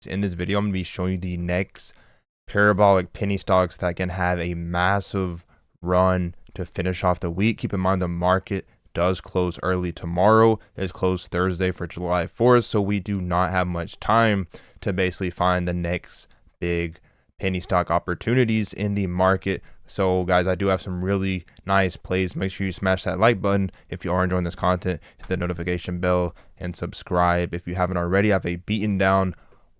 In this video, I'm going to be showing you the next parabolic penny stocks that can have a massive run to finish off the week. Keep in mind the market does close early tomorrow. It's closed Thursday for July 4th, so we do not have much time to basically find the next big penny stock opportunities in the market. So guys, I do have some really nice plays. Make sure you smash that like button if you are enjoying this content, hit the notification bell and subscribe if you haven't already. I have a beaten down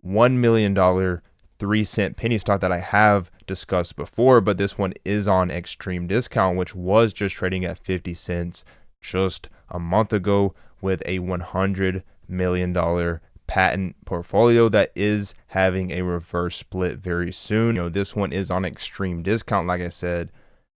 $1 million 3-cent penny stock that I have discussed before, but this one is on extreme discount, which was just trading at 50 cents just a month ago, with a $100 million patent portfolio that is having a reverse split very soon. This one is on extreme discount, like I said,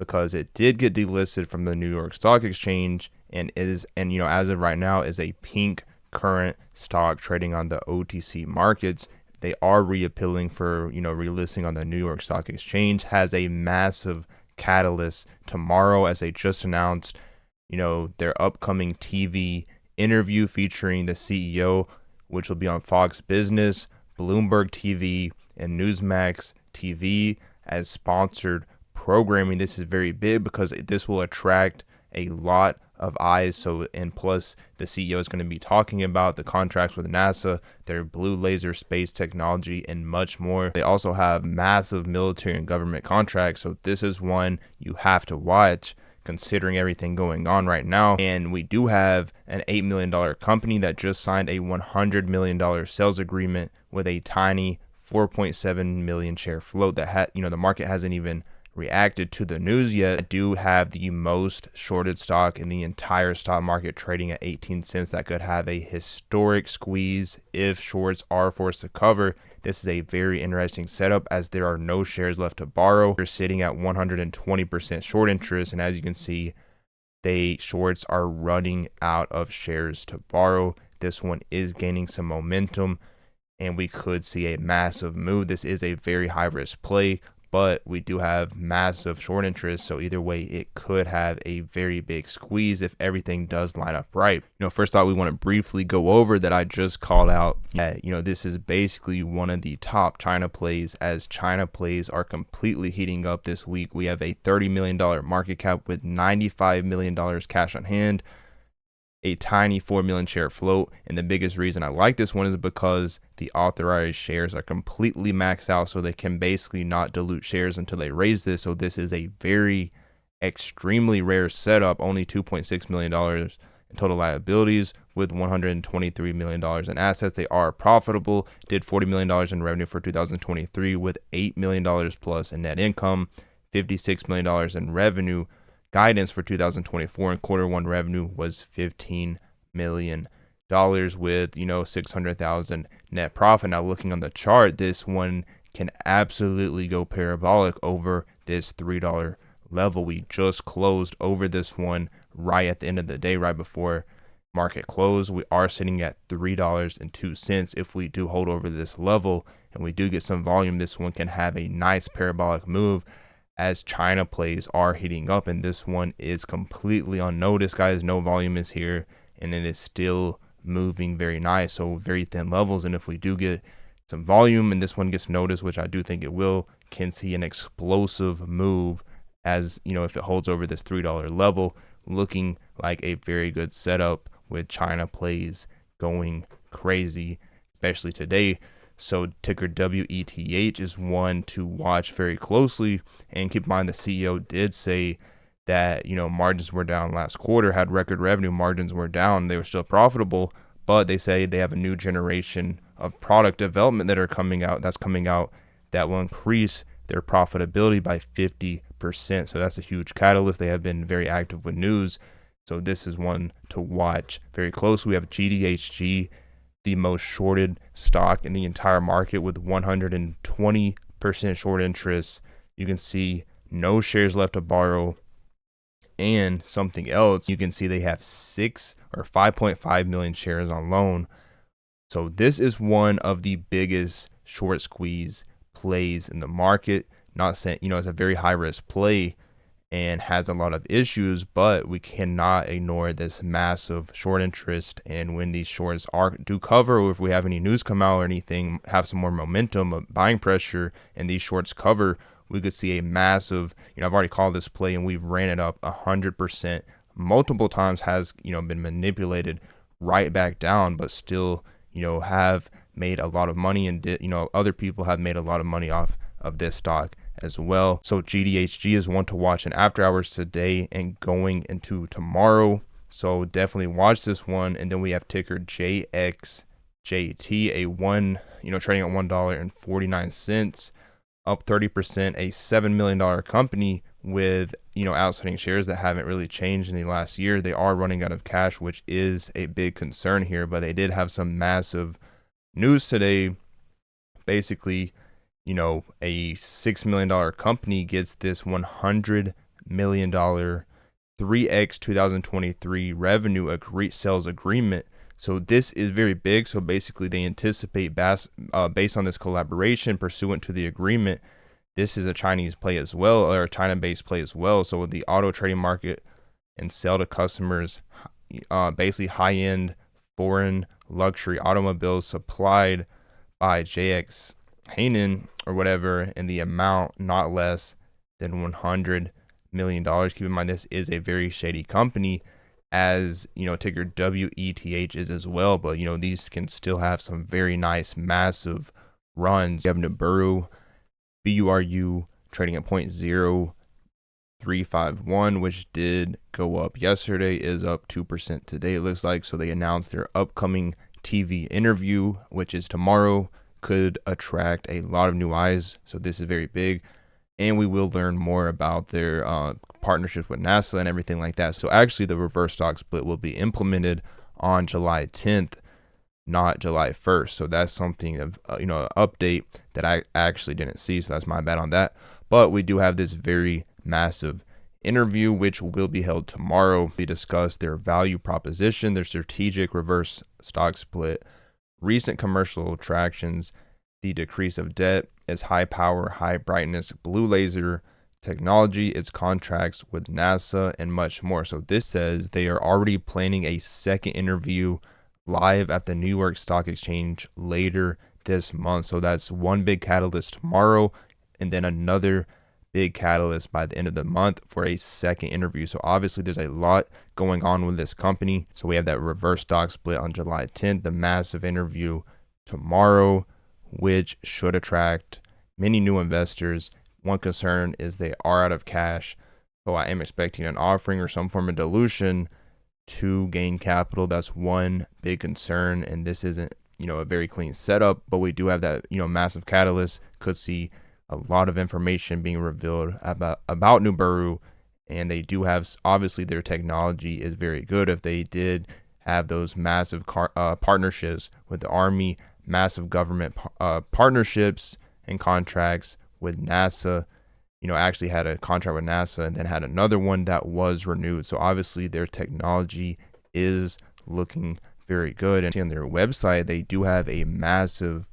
because it did get delisted from the New York Stock Exchange and as of right now is a pink current stock trading on the OTC markets. They are reappealing for relisting on the New York Stock Exchange. Has a massive catalyst tomorrow, as they just announced their upcoming TV interview featuring the CEO, which will be on Fox Business, Bloomberg TV, and Newsmax TV as sponsored programming. This is very big because this will attract a lot of eyes. And plus the CEO is going to be talking about the contracts with NASA, their blue laser space technology, and much more. They also have massive military and government contracts, so this is one you have to watch considering everything going on right now. And we do have an $8 million company that just signed a $100 million sales agreement with a tiny 4.7 million share float that the market hasn't even reacted to the news yet. I do have the most shorted stock in the entire stock market, trading at 18 cents. That could have a historic squeeze if shorts are forced to cover. This is a very interesting setup, as there are no shares left to borrow. They're sitting at 120% short interest, and as you can see, shorts are running out of shares to borrow. This one is gaining some momentum, and we could see a massive move. This is a very high risk play, but we do have massive short interest, so either way it could have a very big squeeze if everything does line up right. First off, we want to briefly go over that I just called out that this is basically one of the top China plays, as China plays are completely heating up this week. We have a $30 million market cap with $95 million cash on hand, a tiny 4 million share float, and the biggest reason I like this one is because the authorized shares are completely maxed out, so they can basically not dilute shares until they raise this. So this is a very extremely rare setup. Only $2.6 million in total liabilities with $123 million in assets. They are profitable, did $40 million in revenue for 2023 with $8 million plus in net income, $56 million in revenue. Guidance for 2024 and Q1 revenue was $15 million with 600,000 net profit. Now looking on the chart, this one can absolutely go parabolic over this $3 level. We just closed over this one right at the end of the day, right before market close. We are sitting at $3.02. If we do hold over this level and we do get some volume, this one can have a nice parabolic move, as China plays are heating up, and this one is completely unnoticed, guys. No volume is here, and it is still moving very nice, so very thin levels. And if we do get some volume and this one gets noticed, which I do think it will, can see an explosive move, as if it holds over this $3 level, looking like a very good setup with China plays going crazy, especially today. So ticker WETH is one to watch very closely, and keep in mind the CEO did say that margins were down last quarter, had record revenue, margins were down, they were still profitable, but they say they have a new generation of product development that's coming out that will increase their profitability by 50%. So that's a huge catalyst. They have been very active with news, so this is one to watch very closely. We have GDHG, the most shorted stock in the entire market with 120% short interest. You can see no shares left to borrow, and something else, you can see they have 5.5 million shares on loan. So this is one of the biggest short squeeze plays in the market. Not saying it's a very high risk play, and has a lot of issues, but we cannot ignore this massive short interest. And when these shorts do cover, or if we have any news come out or anything, have some more momentum, buying pressure, and these shorts cover, we could see a massive, I've already called this play and we've ran it up 100% multiple times, has, been manipulated right back down, but still, have made a lot of money, and other people have made a lot of money off of this stock as well. So GDHG is one to watch in after hours today and going into tomorrow. So definitely watch this one. And then we have ticker JXJT, trading at $1.49, up 30%, a $7 million company with, outstanding shares that haven't really changed in the last year. They are running out of cash, which is a big concern here, but they did have some massive news today. Basically, a $6 million company gets this $100 million 3x 2023 revenue sales agreement. So this is very big. So basically they anticipate based on this collaboration pursuant to the agreement, this is a Chinese play as well, or a China-based play as well. So with the auto trading market and sell to customers, basically high-end foreign luxury automobiles supplied by JXJT or whatever, in the amount not less than $100 million. Keep in mind, this is a very shady company, as ticker WETH is as well. But these can still have some very nice massive runs. You have NUBURU, BURU trading at 0.0351, which did go up yesterday, is up 2% today, it looks like. So they announced their upcoming TV interview, which is tomorrow, could attract a lot of new eyes. So this is very big, and we will learn more about their partnership with NASA and everything like that. So actually the reverse stock split will be implemented on July 10th, not July 1st. So that's something of an update that I actually didn't see, so that's my bad on that. But we do have this very massive interview, which will be held tomorrow. We discuss their value proposition, their strategic reverse stock split, recent commercial attractions, the decrease of debt, its high power, high brightness blue laser technology, its contracts with NASA, and much more. So this says they are already planning a second interview live at the New York Stock Exchange later this month. So that's one big catalyst tomorrow, and then another big catalyst by the end of the month for a second interview. So obviously there's a lot going on with this company. So we have that reverse stock split on July 10th, the massive interview tomorrow, which should attract many new investors. One concern is they are out of cash, so I am expecting an offering or some form of dilution to gain capital. That's one big concern, and this isn't a very clean setup, but we do have that massive catalyst. Could see a lot of information being revealed about NUBURU, and they do have, obviously their technology is very good. If they did have those massive partnerships with the Army, massive government partnerships and contracts with NASA, actually had a contract with NASA and then had another one that was renewed. So obviously their technology is looking very good. And on their website, they do have a massive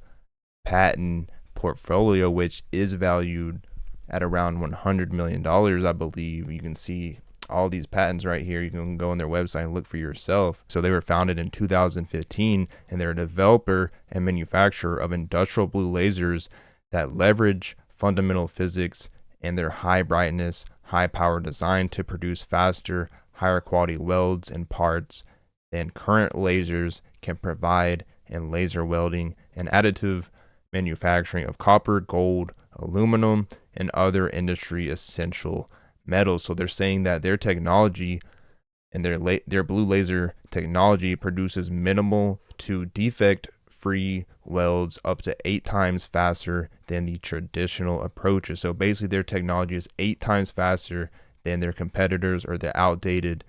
patent portfolio, which is valued at around $100 million, I believe. You can see all these patents right here. You can go on their website and look for yourself. So they were founded in 2015, and they're a developer and manufacturer of industrial blue lasers that leverage fundamental physics and their high brightness, high power design to produce faster, higher quality welds and parts than current lasers can provide in laser welding and additive manufacturing of copper, gold, aluminum, and other industry essential metals. So they're saying that their technology and their blue laser technology produces minimal to defect-free welds up to 8 times faster than the traditional approaches. So basically their technology is 8 times faster than their competitors or the outdated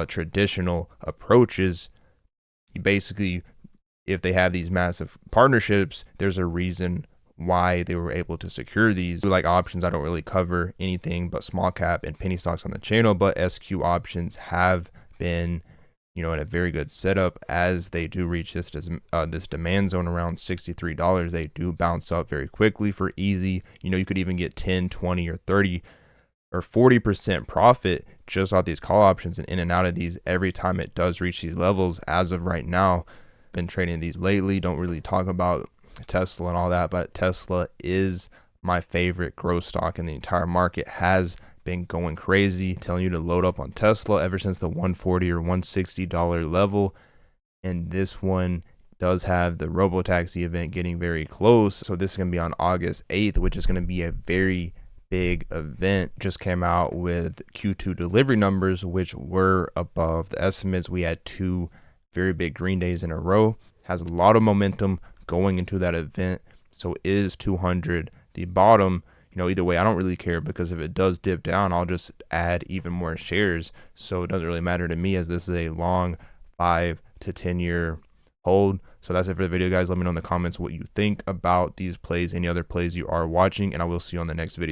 traditional approaches. Basically, if they have these massive partnerships, there's a reason why they were able to secure these. Like options, I don't really cover anything but small cap and penny stocks on the channel, but SQ options have been in a very good setup. As they do reach this demand zone around $63, they do bounce up very quickly for easy. You could even get 10, 20, or 30 or 40% profit just off these call options and in and out of these every time it does reach these levels. As of right now, been trading these lately. Don't really talk about Tesla and all that, but Tesla is my favorite growth stock in the entire market. Has been going crazy, telling you to load up on Tesla ever since the $140 or $160 level. And this one does have the robotaxi event getting very close. So this is going to be on August 8th, which is going to be a very big event. Just came out with Q2 delivery numbers, which were above the estimates. We had 2 very big green days in a row. Has a lot of momentum going into that event. So is 200 the bottom? Either way, I don't really care, because if it does dip down, I'll just add even more shares. So it doesn't really matter to me, as this is a long 5 to 10 year hold. So that's it for the video, guys. Let me know in the comments what you think about these plays, any other plays you are watching, and I will see you on the next video.